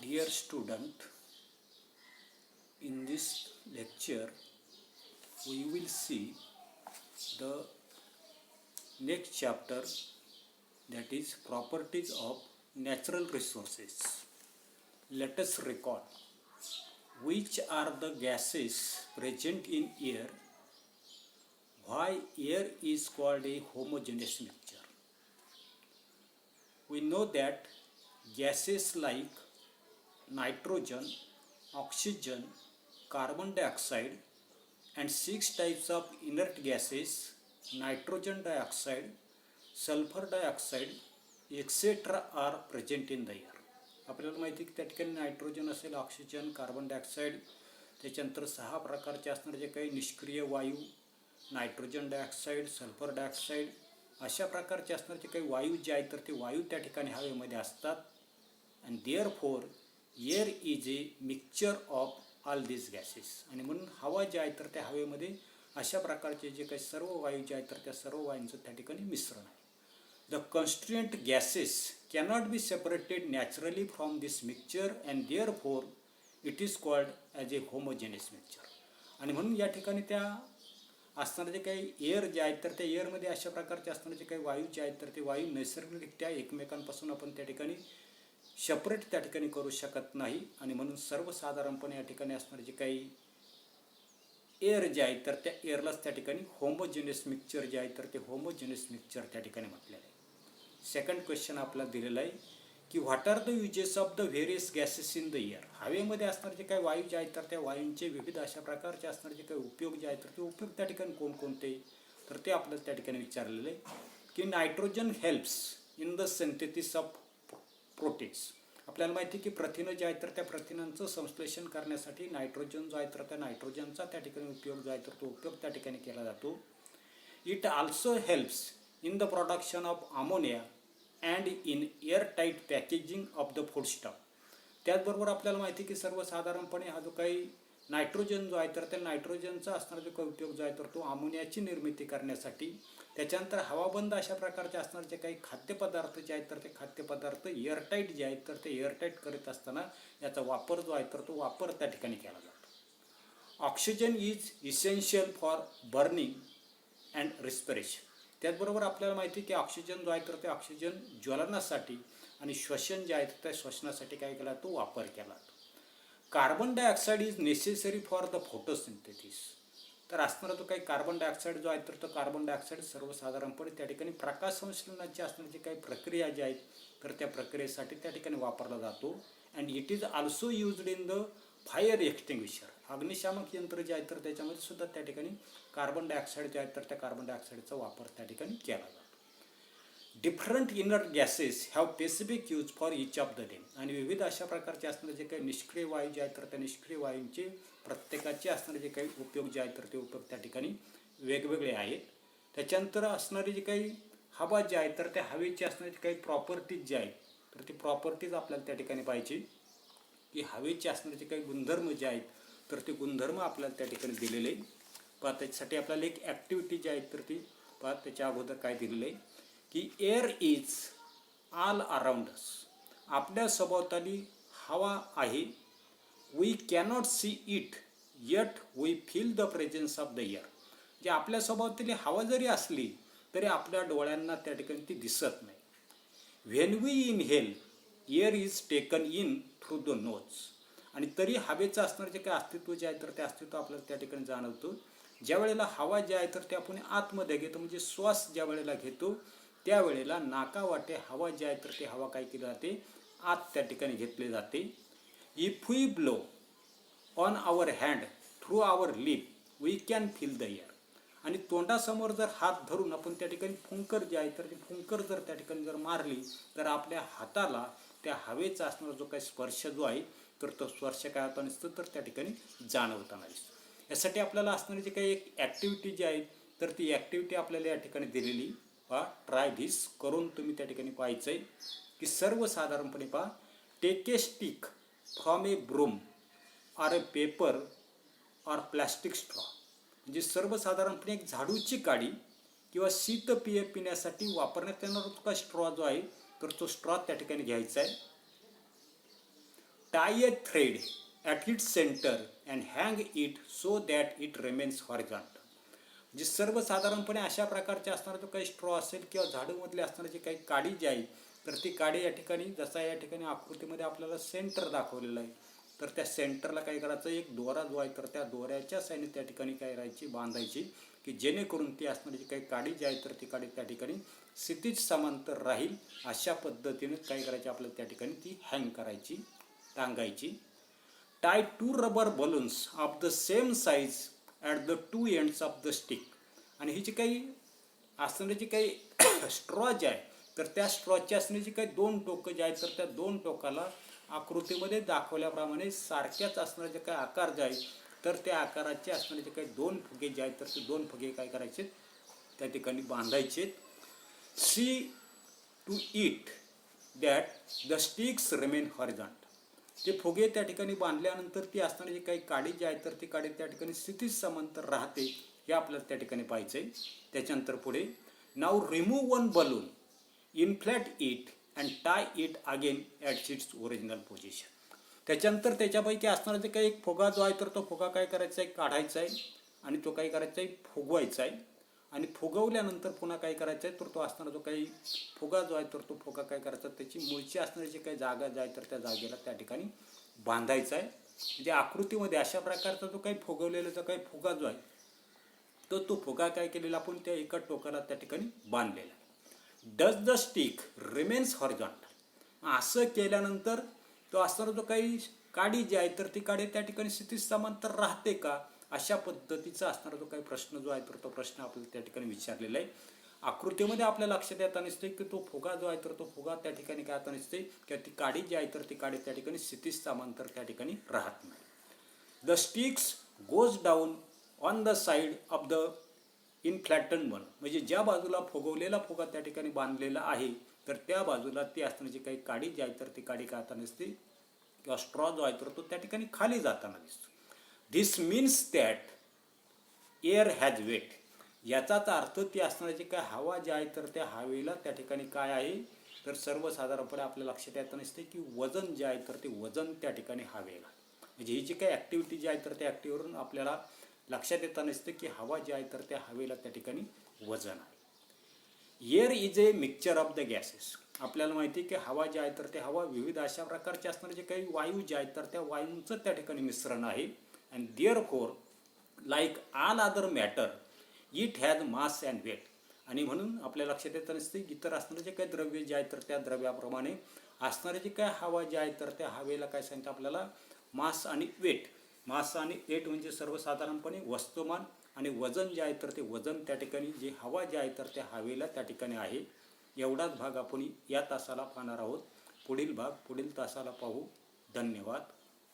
Dear student, in this lecture we will see the next chapter, that is properties of natural resources. Let us recall which are the gases present in air, why air is called a homogeneous mixture. We know that gases like nitrogen, oxygen, carbon dioxide and 6 types of inert gases, nitrogen dioxide, sulfur dioxide, etc. are present in the air. आपल्याला माहिती आहे की त्या ठिकाणी nitrogen असेल, oxygen, carbon dioxide, त्याच्यानंतर 6 प्रकारचे असणारे जे काही निष्क्रिय वायू, नायट्रोजन डायऑक्साईड, सल्फर डायऑक्साईड, अशा प्रकारचे असणारे जे काही वायू जे आहेत तर ते वायू त्या ठिकाणी हवेमध्ये असतात. And therefore air is a mixture of all this gases. आणि म्हणून हवा जे आहे तर त्या हवेमध्ये अशा प्रकारचे जे काही सर्व वायू जे आहेत तर त्या सर्व वायूंचं त्या ठिकाणी मिश्रण आहे. The constituent gases cannot be separated naturally from this mixture and therefore it is called as A homogeneous mixture. आणि म्हणून या ठिकाणी त्या असणारे जे काही एअर जे आहेत तर त्या एअरमध्ये अशा प्रकारचे असणारे जे काही वायू जे आहेत तर ते वायू नैसर्गिकरित्या एकमेकांपासून आपण त्या ठिकाणी सेपरेट त्या ठिकाणी करू शकत नाही. आणि म्हणून सर्वसाधारणपणे या ठिकाणी असणारे जे काही एअर जे आहे तर त्या एअरलाच त्या ठिकाणी होमोजेनियस मिक्सचर जे आहे तर ते होमोजेनियस मिक्सचर त्या ठिकाणी म्हटलेलं आहे. सेकंड क्वेश्चन आपला दिलेला आहे की what are the uses of the various gases in the air. हवेमध्ये असणारे जे काही वायू जे आहेत तर त्या वायूंचे विविध अशा प्रकारचे असणारे जे काही उपयोग जे आहेत तर ते उपयोग त्या ठिकाणी कोणकोणते तर ते आपल्याला त्या ठिकाणी विचारलेलं आहे की nitrogen helps in the synthesis of proteins. आपल्याला माहिती आहे की प्रथिनं जे आहेत तर त्या प्रथिनांचं संश्लेषण करण्यासाठी नायट्रोजन जो आहे तर त्या नायट्रोजनचा त्या ठिकाणी उपयोग जो आहे तर तो उपयोग त्या ठिकाणी केला जातो. It also helps in the production of ammonia and in airtight packaging of the food stock. त्याचबरोबर आपल्याला माहिती आहे की सर्वसाधारणपणे हा जो काही नायट्रोजन जो आहे तर त्या नायट्रोजनचा असणारा जो काही उपयोग जो आहे तर तो अमोनियाची निर्मिती करण्यासाठी, त्याच्यानंतर हवाबंद अशा प्रकारचे असणारे जे काही खाद्यपदार्थ जे आहेत तर ते खाद्यपदार्थ एअरटाईट जे आहेत तर ते एअरटाईट करत असताना याचा वापर जो आहे तर तो वापर त्या ठिकाणी केला जातो. Oxygen is essential for burning and respiration. त्याचबरोबर आपल्याला माहिती आहे की ऑक्सिजन जो आहे तर ते ऑक्सिजन ज्वलनासाठी आणि श्वसन जे आहे तर त्या श्वसनासाठी काय केला तो वापर केला जातो. Carbon dioxide is necessary for the photosynthesis. तर असणारा जो काही कार्बन डायऑक्साईड जो आहे तर तो कार्बन डायऑक्साईड सर्वसाधारणपणे त्या ठिकाणी प्रकाश संश्लेषणाची असणारी जी काही प्रक्रिया जी आहेत तर त्या प्रक्रियेसाठी त्या ठिकाणी वापरला जातो. And it is also used in the fire extinguisher. अग्निशामक यंत्र जे आहे तर त्याच्यामध्ये सुद्धा त्या ठिकाणी कार्बन डायऑक्साईड जे आहेत तर त्या कार्बन डायऑक्साईडचा वापर त्या ठिकाणी केला जातो. Different inert gases have specific use for each of the डेम. आणि विविध अशा प्रकारचे असणारे जे काही निष्क्रिय वायू जे आहेत तर त्या निष्क्रिय वायूंचे प्रत्येकाचे असणारे जे काही उपयोग जे आहेत तर ते उपयोग त्या ठिकाणी वेगवेगळे आहेत. त्याच्यानंतर असणारे जे काही हवा जे आहे तर त्या हवेची असणारे जे काही प्रॉपर्टीज जे आहेत तर ती प्रॉपर्टीज आपल्याला त्या ठिकाणी पाहिजे की हवेचे असणारे जे काही गुणधर्म जे आहेत तर ते गुणधर्म आपल्याला त्या ठिकाणी दिलेले आहे. पहा त्याच्यासाठी आपल्याला एक ॲक्टिव्हिटी जी आहे तर ती पहा त्याच्या अगोदर काय दिलेलं आहे की air is all around us. आपल्या सभोवताली हवा आहे. We cannot see it yet we feel the presence of the air. जे आपल्या सभोवताली हवा जरी असली तरी आपल्या डोळ्यांना त्या ठिकाणी ती दिसत नाही. When we inhale air is taken in through the nose. आणि तरी हवेचं असणारं जे काही अस्तित्व जे आहे तर ते अस्तित्व आपल्याला त्या ठिकाणी जाणवतं. ज्या वेळेला हवा जे आहे तर ते आपण आतमध्ये घेतो म्हणजे श्वास ज्या वेळेला घेतो त्यावेळेला नाकावाटे हवा जी आहे तर ते हवा काय केली जाते आत त्या ठिकाणी घेतली जाते. If we blow on our hand through our lip we can feel the air. आणि तोंडासमोर जर हात धरून आपण त्या ठिकाणी फुंकर जे आहे तर ती फुंकर जर त्या ठिकाणी जर मारली तर आपल्या हाताला त्या हवेचा असणारा जो काही स्पर्श जो आहे तर तो स्पर्श काय होता नसतो तर त्या ठिकाणी जाणवताना दिसतो. यासाठी आपल्याला असणारी जी काही एक ॲक्टिव्हिटी जी आहे तर ती ॲक्टिव्हिटी आपल्याला या ठिकाणी दिलेली. ट्राय धिस करून तुम्ही त्या ठिकाणी पाहायचं आहे की सर्वसाधारणपणे पहा take a stick from a broom or a paper or plastic straw. म्हणजे सर्वसाधारणपणे एक झाडूची काडी किंवा शीतपेय पिण्यासाठी वापरण्यात येणारा तो स्ट्रॉ जो आहे तर तो स्ट्रॉ त्या ठिकाणी घ्यायचा आहे. tie a thread at its center and hang it so that it remains horizontal. जे सर्वसाधारणपणे अशा प्रकारचे असणारा जो काही स्ट्रॉ असेल किंवा झाडूमधले असणारे जे काही काडी जी आहे तर ती काडी या ठिकाणी जसा या ठिकाणी आकृतीमध्ये आपल्याला सेंटर दाखवलेलं आहे तर त्या सेंटरला काय करायचं एक दोरा जो आहे तर त्या दोऱ्याच्या साईने त्या ठिकाणी काय करायची बांधायची की जेणेकरून ती असणारी जी काही काडी जी आहे तर ती काडी त्या ठिकाणी क्षितिज समांतर राहील अशा पद्धतीने काय करायची आपल्याला त्या ठिकाणी ती हँग करायची टांगायची. Tie 2 rubber balloons of the same size at the 2 ends of the stick. आणि ही जी काही असणारी जी काही स्ट्रॉ जे आहे तर त्या स्ट्रॉची असणारी जी काही 2 टोकं जे आहेत तर त्या 2 टोकाला आकृतीमध्ये दाखवल्याप्रमाणे सारख्याच असणारे जे काही आकार जे आहे तर त्या आकाराचे असणारे जे काही 2 फुगे जे आहेत तर ते 2 फुगे काय करायचे त्या ठिकाणी बांधायचे. See to it that the sticks remain horizontal. ते फुगे त्या ठिकाणी बांधल्यानंतर ती असणारी जी काही काडी जी आहे तर ती काडी त्या ठिकाणी क्षितिज समांतर राहते हे आपल्याला त्या ठिकाणी पाहायचं आहे. त्याच्यानंतर पुढे नाव remove one balloon inflate it and tie it again at its original position. त्याच्यानंतर त्याच्यापैकी असणारा जे काही एक फुगा जो आहे तर तो फुगा काय करायचा आहे काढायचा आहे आणि तो काय करायचा आहे फुगवायचा आहे आणि फुगवल्यानंतर पुन्हा काय करायचं आहे तर तो असणारा जो काही फुगा जो आहे तर तो फुगा काय करायचा त्याची मूळची असणारी जी काही जागा जी आहे तर त्या जागेला त्या ठिकाणी बांधायचा आहे. म्हणजे आकृतीमध्ये अशा प्रकारचा जो काही फुगवलेला जो काही फुगा जो आहे तो फुगा काय केलेला आपण त्या एका टोकाला त्या ठिकाणी बांधलेला. Does the stick remains horizontal. असं केल्यानंतर तो असणारा जो काही काडी जी आहे तर ती काडी त्या ठिकाणी क्षितिज समांतर राहते का अशा पद्धतीचा असणारा जो काही प्रश्न जो आहे तर तो प्रश्न आपल्याला त्या ठिकाणी विचारलेला आहे. आकृतीमध्ये आपल्या लक्षात येता नसते की तो फुगा जो आहे तर तो फुगा त्या ठिकाणी काय आता नसते किंवा ती काडी जी आहे तर ती काडी त्या ठिकाणी क्षितिज समांतर त्या ठिकाणी राहत नाही. The sticks goes down on the side of the inflated one. म्हणजे ज्या बाजूला फुगवलेला फुगा त्या ठिकाणी बांधलेला आहे तर त्या बाजूला ती असणारी जी काही काडी जी आहे तर ती काडी काय आता नसते किंवा स्ट्रॉ जो आहे तर तो त्या ठिकाणी खाली जाताना दिसतो. This means that air has weight. याचाच अर्थ ती असणारी जी काय हवा जी आहे तर त्या हवेला त्या ठिकाणी काय आहे तर सर्वसाधारणपणे आपल्या लक्षात येत नसते की वजन जे आहे तर ते वजन त्या ठिकाणी हवेला. म्हणजे ही जी काही ॲक्टिव्हिटी जी आहे तर त्या ॲक्टिव्हिटीवरून आपल्याला लक्षात येता नसते की हवा जी आहे तर त्या हवेला त्या ठिकाणी वजन आहे. Air is a mixture of the gases. आपल्याला माहिती आहे की हवा जी आहे तर ते हवा विविध अशा प्रकारचे असणारे जे काही वायू जे आहेत तर त्या वायूंचं त्या ठिकाणी मिश्रण आहे. And therefore like all other matter it has mass and weight. आणि म्हणून आपल्या लक्षात येत नसते इतर असणारे जे काही द्रव्य जे आहे तर त्या द्रव्याप्रमाणे असणारे जे काय हवा जे आहे तर त्या हवेला काय सांगतं आपल्याला मास आणि वेट. मास आणि वेट म्हणजे सर्वसाधारणपणे वस्तुमान आणि वजन जे आहे तर ते वजन त्या ठिकाणी जे हवा जे आहे तर त्या हवेला त्या ठिकाणी आहे. एवढाच भाग आपण या तासाला पाहणार आहोत. पुढील भाग पुढील तासाला पाहू. धन्यवाद.